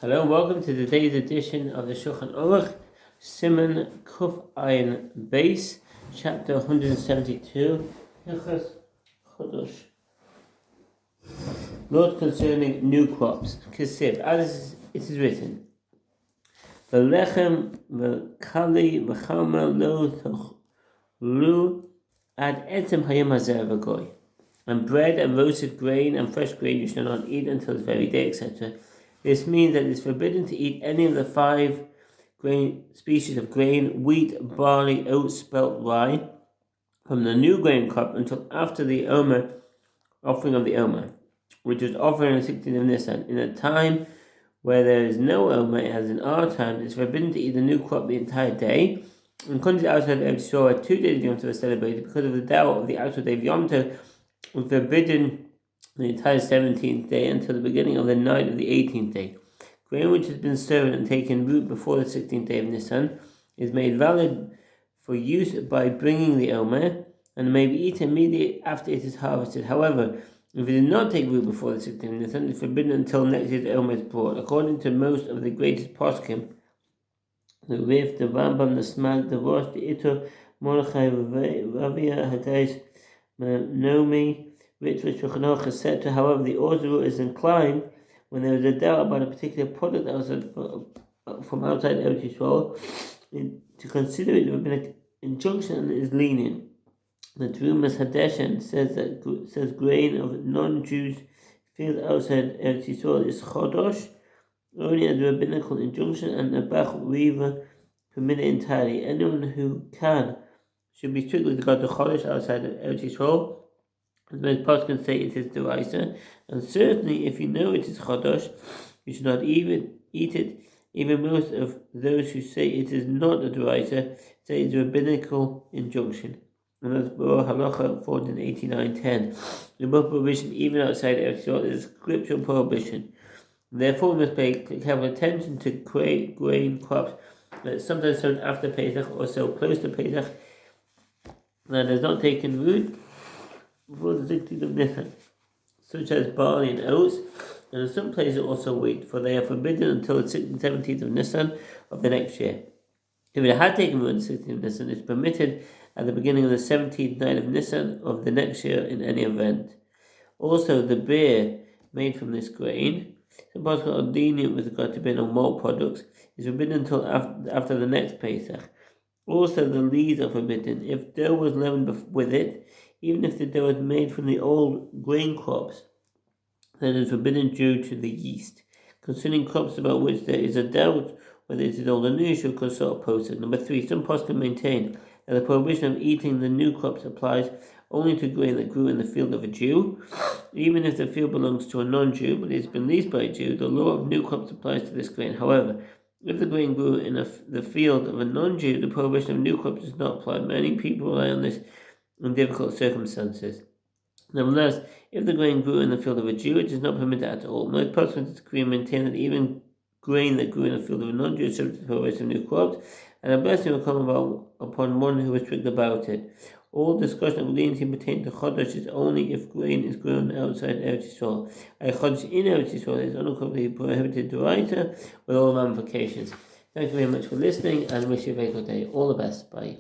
Hello and welcome to today's edition of the Shulchan Aruch, Siman Kuf Ayin Base, chapter 172, Hilchos Chodosh. Laws concerning new crops. Kesiv, as it is written, V'lechem v'kali v'chama lo tochlu ad etzem hayom hazer v'goy. And bread and roasted grain and fresh grain you shall not eat until the very day, etc. This means that it is forbidden to eat any of the 5 species of grain: wheat, barley, oats, spelt, rye, from the new grain crop until after the offering of the Omer, which was offered on the 16th of Nisan. In a time where there is no Omer, as in our time, it is forbidden to eat the new crop the entire day. In countries outside of Eretz Yisrael, 2 days of Yom Tov are celebrated because of the doubt of the actual day of Yom Tov, was forbidden the entire 17th day until the beginning of the night of the 18th day. Grain which has been stirred and taken root before the 16th day of Nisan is made valid for use by bringing the Omer, and may be eaten immediately after it is harvested. However, if it did not take root before the 16th of Nisan, it is forbidden until next year's Omer is brought. According to most of the greatest poskim, the Rif, the Rambam, the Smag, the Rosh, the Ito, Mordechai, Ravia, Hagais, Nomi, which Shulchan Aruch is said to. However, the Order is inclined, when there is a doubt about a particular product from outside Eretz Yisrael, to consider it a rabbinic injunction, and is lenient. The Terumas Hadeshen says grain of non-Jews field outside Eretz Yisrael is chodosh, only as a rabbinical injunction, and the Bach Riva permitted entirely. Anyone who can should be strictly regard to chodosh outside of Eretz Yisrael. As most poskim say, it is deraisa, and certainly if you know it is chodosh, you should not even eat it. Even most of those who say it is not a deraisa say it is a rabbinical injunction. And that's Bor Halacha 489:10. The book prohibition, even outside Eretz Yisrael, is a scriptural prohibition. Therefore, we must pay careful attention to grain crops that sometimes sown after Pesach or so close to Pesach that has not taken root before the 16th of Nisan, such as barley and oats, and in some places also wheat, for they are forbidden until the 16th and 17th of Nisan of the next year. If it had taken root on the 16th of Nisan, it is permitted at the beginning of the 17th night of Nisan of the next year in any event. Also, the beer made from this grain, some parts are lenient with regard to beer or malt products, is forbidden until after the next Pesach. Also, the lees are forbidden. If dough was leavened with it, even if the dough is made from the old grain crops, then it is forbidden due to the yeast. Concerning crops about which there is a doubt whether it is old or new, you should consult a posted. Number 3, some poskim maintain that the prohibition of eating the new crops applies only to grain that grew in the field of a Jew. Even if the field belongs to a non-Jew, but it has been leased by a Jew, the law of new crops applies to this grain. However, if the grain grew in the field of a non-Jew, the prohibition of new crops does not apply. Many people rely on this in difficult circumstances. Nevertheless, if the grain grew in the field of a Jew, it is not permitted at all. Most persons disagree and maintain that even grain that grew in the field of a non-Jew is subject to the prohibition of new crops, and a blessing will come upon one who is strict about it. All discussion of leniency pertaining to chodosh is only if grain is grown outside Eretz Yisrael. A chodosh in Eretz Yisrael is unequivocally prohibited deraisa with all ramifications. Thank you very much for listening, and wish you a very good day. All the best. Bye.